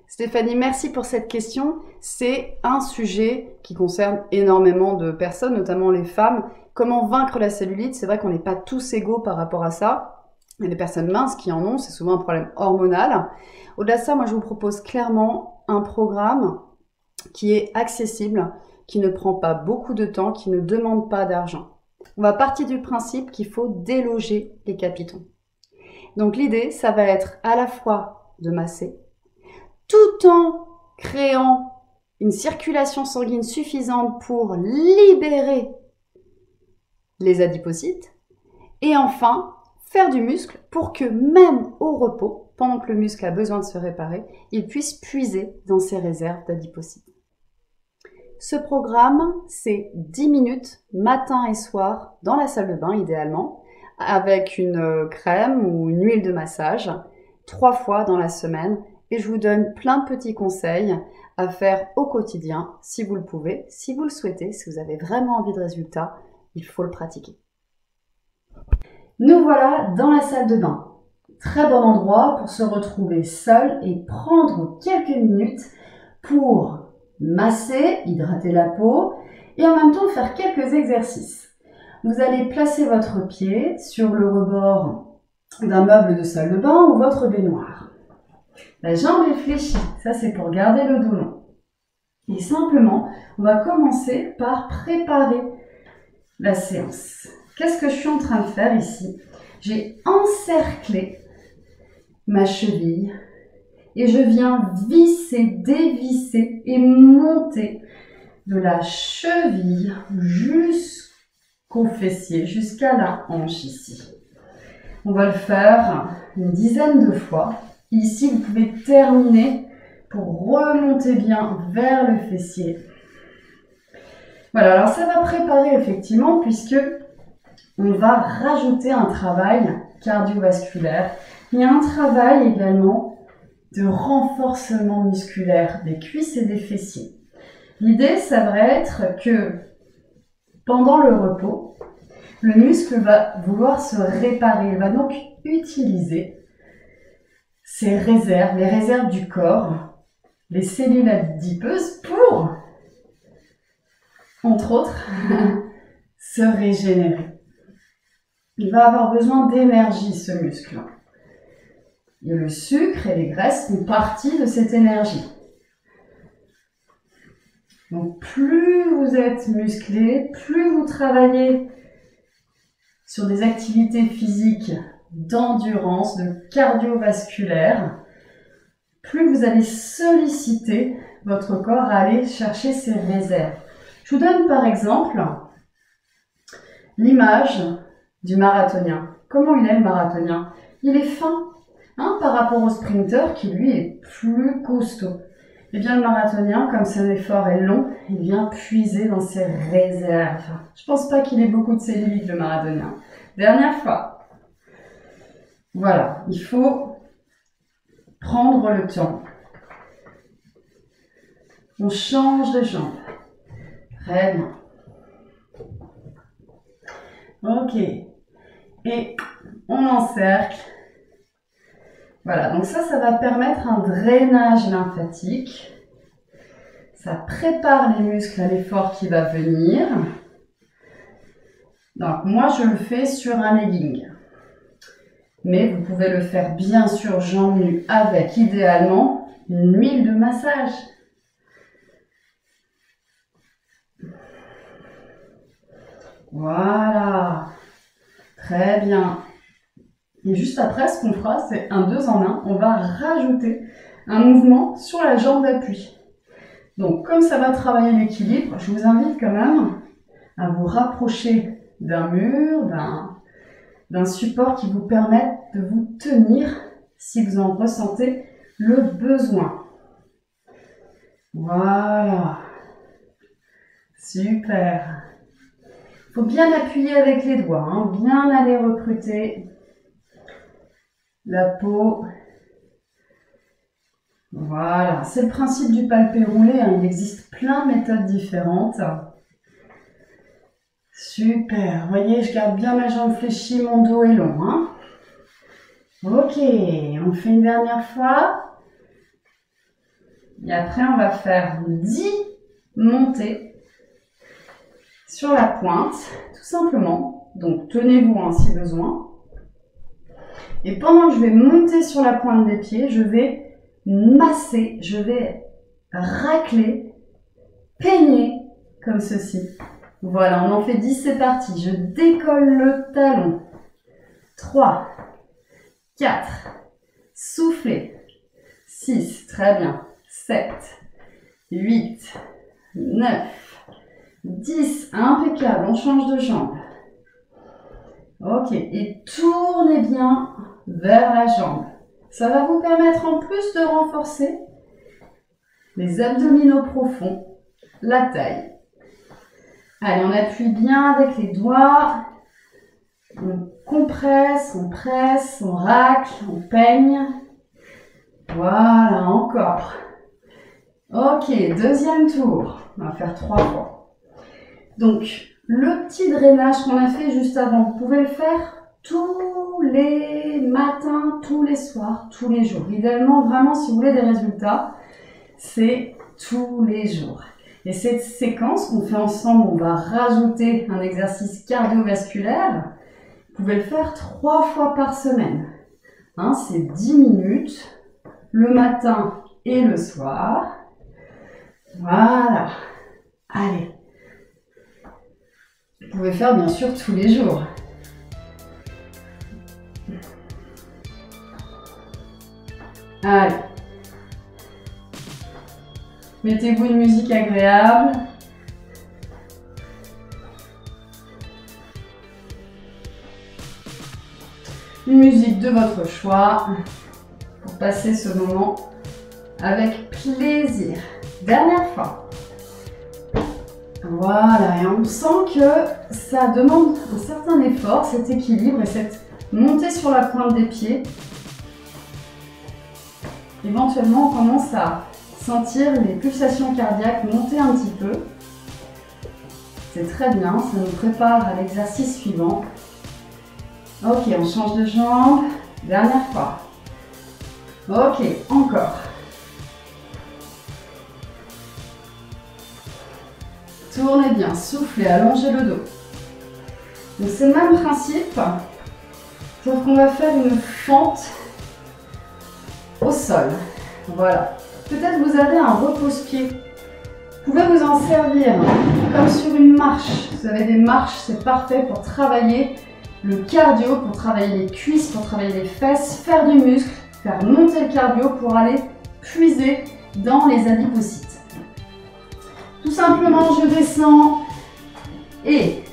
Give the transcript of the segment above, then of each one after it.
Stéphanie, merci pour cette question. C'est un sujet qui concerne énormément de personnes, notamment les femmes. Comment vaincre la cellulite? C'est vrai qu'on n'est pas tous égaux par rapport à ça. Il y a des personnes minces qui en ont, c'est souvent un problème hormonal. Au-delà de ça, moi je vous propose clairement un programme qui est accessible, qui ne prend pas beaucoup de temps, qui ne demande pas d'argent. On va partir du principe qu'il faut déloger les capitons. Donc l'idée, ça va être à la fois de masser, tout en créant une circulation sanguine suffisante pour libérer les adipocytes, et enfin faire du muscle pour que même au repos, pendant que le muscle a besoin de se réparer, il puisse puiser dans ses réserves d'adipocytes. Ce programme, c'est 10 minutes matin et soir dans la salle de bain idéalement, avec une crème ou une huile de massage, 3 fois dans la semaine, et je vous donne plein de petits conseils à faire au quotidien si vous le pouvez, si vous le souhaitez, si vous avez vraiment envie de résultats, il faut le pratiquer. Nous voilà dans la salle de bain. Très bon endroit pour se retrouver seul et prendre quelques minutes pour masser, hydrater la peau et en même temps faire quelques exercices. Vous allez placer votre pied sur le rebord d'un meuble de salle de bain ou votre baignoire. La jambe est fléchie, ça c'est pour garder le dos long. Et simplement, on va commencer par préparer la séance. Qu'est-ce que je suis en train de faire ici? J'ai encerclé ma cheville et je viens visser, dévisser et monter de la cheville jusqu'au fessier, jusqu'à la hanche ici. On va le faire une dizaine de fois. Ici, vous pouvez terminer pour remonter bien vers le fessier. Voilà, alors ça va préparer effectivement puisque on va rajouter un travail cardiovasculaire. Il y a un travail également de renforcement musculaire des cuisses et des fessiers. L'idée, ça va être que pendant le repos, le muscle va vouloir se réparer. Il va donc utiliser ses réserves, les réserves du corps, les cellules adipeuses pour, entre autres, se régénérer. Il va avoir besoin d'énergie, ce muscle. Et le sucre et les graisses font partie de cette énergie. Donc plus vous êtes musclé, plus vous travaillez sur des activités physiques d'endurance, de cardiovasculaire, plus vous allez solliciter votre corps à aller chercher ses réserves. Je vous donne par exemple l'image du marathonien. Comment il est le marathonien? Il est fin par rapport au sprinter qui lui est plus costaud. Et bien le marathonien, comme son effort est long, il vient puiser dans ses réserves. Je pense pas qu'il ait beaucoup de cellulite le marathonien. Dernière fois. Voilà, il faut prendre le temps. On change de jambe. Très bien. Ok. Et on encercle. Voilà, donc ça va permettre un drainage lymphatique. Ça prépare les muscles à l'effort qui va venir. Donc moi, je le fais sur un legging. Mais vous pouvez le faire bien sûr jambes nues avec idéalement une huile de massage. Voilà. Très bien. Et juste après, ce qu'on fera, c'est un 2 en 1. On va rajouter un mouvement sur la jambe d'appui. Donc, comme ça va travailler l'équilibre, je vous invite quand même à vous rapprocher d'un mur, d'un support qui vous permette de vous tenir si vous en ressentez le besoin. Voilà. Super. Il faut bien appuyer avec les doigts, bien aller recruter la peau. Voilà, c'est le principe du palpé roulé, il existe plein de méthodes différentes. Super, vous voyez, je garde bien ma jambe fléchie, mon dos est long. Ok, on fait une dernière fois. Et après, on va faire 10 montées sur la pointe, tout simplement. Donc, tenez-vous hein, si besoin. Et pendant que je vais monter sur la pointe des pieds, je vais masser, je vais racler, peigner comme ceci. Voilà, on en fait 10, c'est parti. Je décolle le talon. 3, 4, soufflez. 6, très bien. 7, 8, 9, 10, impeccable, on change de jambe. Ok, et tournez bien vers la jambe. Ça va vous permettre en plus de renforcer les abdominaux profonds, la taille. Allez, on appuie bien avec les doigts. On compresse, on presse, on racle, on peigne. Voilà, encore. Ok, deuxième tour. On va faire 3 fois. Donc, le petit drainage qu'on a fait juste avant, vous pouvez le faire tous les matins, tous les soirs, tous les jours. Idéalement, vraiment, si vous voulez des résultats, c'est tous les jours. Et cette séquence qu'on fait ensemble, on va rajouter un exercice cardiovasculaire. Vous pouvez le faire 3 fois par semaine. Hein, c'est 10 minutes, le matin et le soir. Voilà. Allez. Vous pouvez faire bien sûr tous les jours. Allez. Mettez-vous une musique agréable. Une musique de votre choix pour passer ce moment avec plaisir. Dernière fois. Voilà, et on sent que ça demande un certain effort, cet équilibre et cette montée sur la pointe des pieds. Éventuellement, on commence à sentir les pulsations cardiaques monter un petit peu. C'est très bien, ça nous prépare à l'exercice suivant. Ok, on change de jambe. Dernière fois. Ok, encore. Tournez bien, soufflez, allongez le dos. Donc c'est le même principe, sauf qu'on va faire une fente au sol. Voilà. Peut-être vous avez un repose-pied. Vous pouvez vous en servir comme sur une marche. Vous avez des marches, c'est parfait pour travailler le cardio, pour travailler les cuisses, pour travailler les fesses, faire du muscle, faire monter le cardio pour aller puiser dans les adipocytes. Tout simplement, je descends et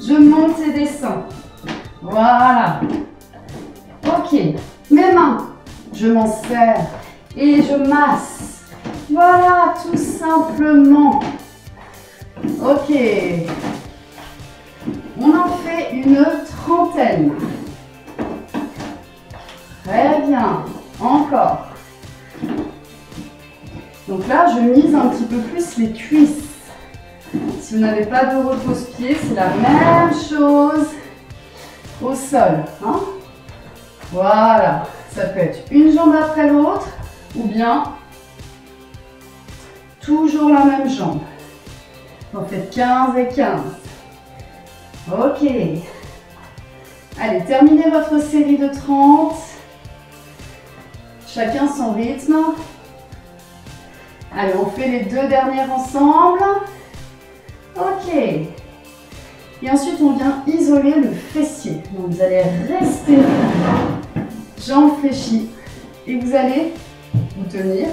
je monte et descends. Voilà. Ok. Mes mains, je m'en sers et je masse. Voilà, tout simplement. Ok. On en fait une trentaine. Très bien. Encore. Donc là, je mise un petit peu plus les cuisses. Si vous n'avez pas de repose-pied, c'est la même chose au sol. Hein? Voilà. Ça peut être une jambe après l'autre ou bien toujours la même jambe. Vous faites 15 et 15. Ok. Allez, terminez votre série de 30. Chacun son rythme. Allez, on fait les 2 dernières ensemble. Ok. Et ensuite, on vient isoler le fessier. Donc, vous allez rester jambes fléchies et vous allez vous tenir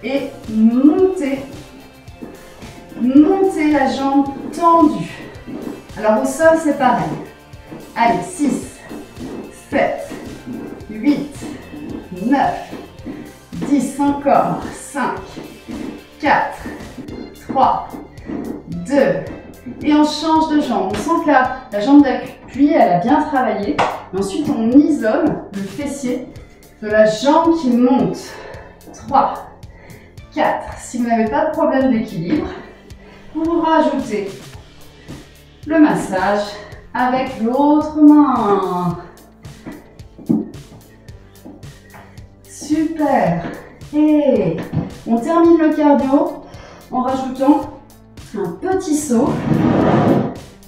et monter la jambe tendue. Alors, au sol, c'est pareil. Allez, 6, 7, 8, 9, 10, encore, 5, 4, 3, 2, et on change de jambe. On sent que la jambe d'appui, elle a bien travaillé. Et ensuite, on isole le fessier de la jambe qui monte. 3, 4. Si vous n'avez pas de problème d'équilibre, vous rajoutez le massage avec l'autre main. Super. Et on termine le cardio en rajoutant un petit saut.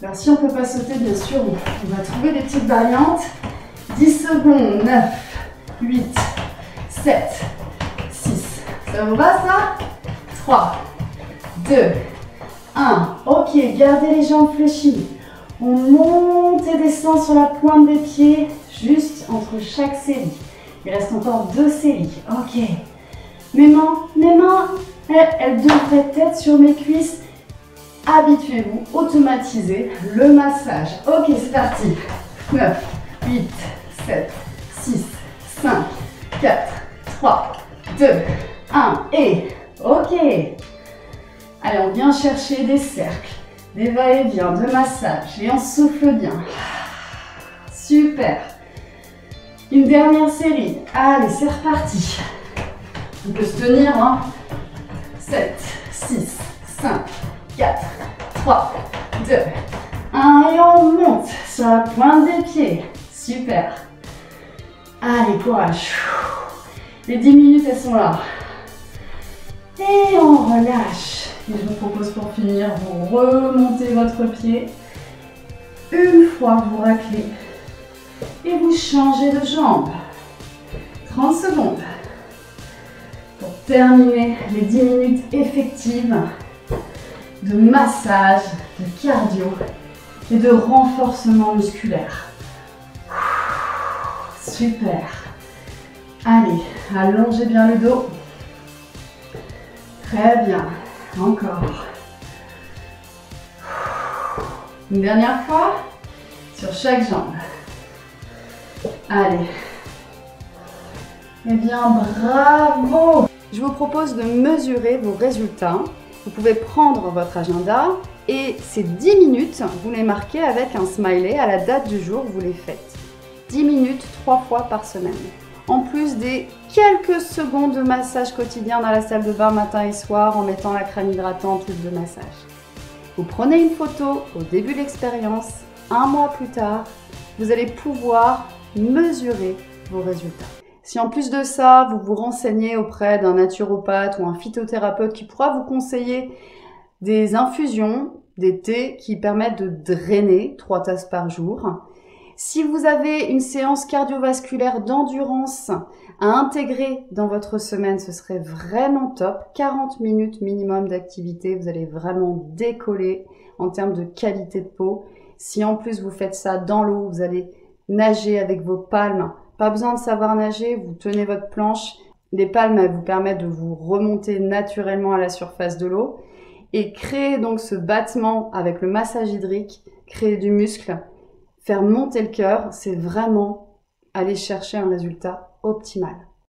Alors si on ne peut pas sauter, bien sûr, on va trouver des petites variantes. 10 secondes, 9, 8, 7, 6. Ça vous va ça? 3, 2, 1. Ok, gardez les jambes fléchies. On monte et descend sur la pointe des pieds, juste entre chaque série. Il reste encore 2 séries. Ok. Mes mains, elles devraient être sur mes cuisses. Habituez-vous, automatisez le massage. Ok, c'est parti. 9, 8, 7, 6, 5, 4, 3, 2, 1 et ok. Allez, on vient chercher des cercles, des va-et-vient de massage et on souffle bien. Super. Une dernière série. Allez, c'est reparti. On peut se tenir, hein. 7, 6, 5, 4, 3, 2, 1 et on monte sur la pointe des pieds. Super. Allez, courage. Les 10 minutes, elles sont là. Et on relâche. Et je vous propose pour finir, vous remontez votre pied. Une fois, vous raclez. Et vous changez de jambe. 30 secondes. Pour terminer les 10 minutes effectives de massage, de cardio et de renforcement musculaire. Super. Allez, allongez bien le dos. Très bien. Encore. Une dernière fois sur chaque jambe. Allez. Eh bien, bravo! Je vous propose de mesurer vos résultats. Vous pouvez prendre votre agenda et ces 10 minutes, vous les marquez avec un smiley à la date du jour où vous les faites. 10 minutes 3 fois par semaine. En plus des quelques secondes de massage quotidien dans la salle de bain matin et soir en mettant la crème hydratante, l'huile de massage. Vous prenez une photo au début de l'expérience, un mois plus tard, vous allez pouvoir mesurer vos résultats. Si en plus de ça, vous vous renseignez auprès d'un naturopathe ou un phytothérapeute qui pourra vous conseiller des infusions, des thés qui permettent de drainer 3 tasses par jour. Si vous avez une séance cardiovasculaire d'endurance à intégrer dans votre semaine, ce serait vraiment top. 40 minutes minimum d'activité, vous allez vraiment décoller en termes de qualité de peau. Si en plus vous faites ça dans l'eau, vous allez nager avec vos palmes. Pas besoin de savoir nager, vous tenez votre planche. Les palmes, elles vous permettent de vous remonter naturellement à la surface de l'eau et créer donc ce battement avec le massage hydrique, créer du muscle. Faire monter le cœur, c'est vraiment aller chercher un résultat optimal.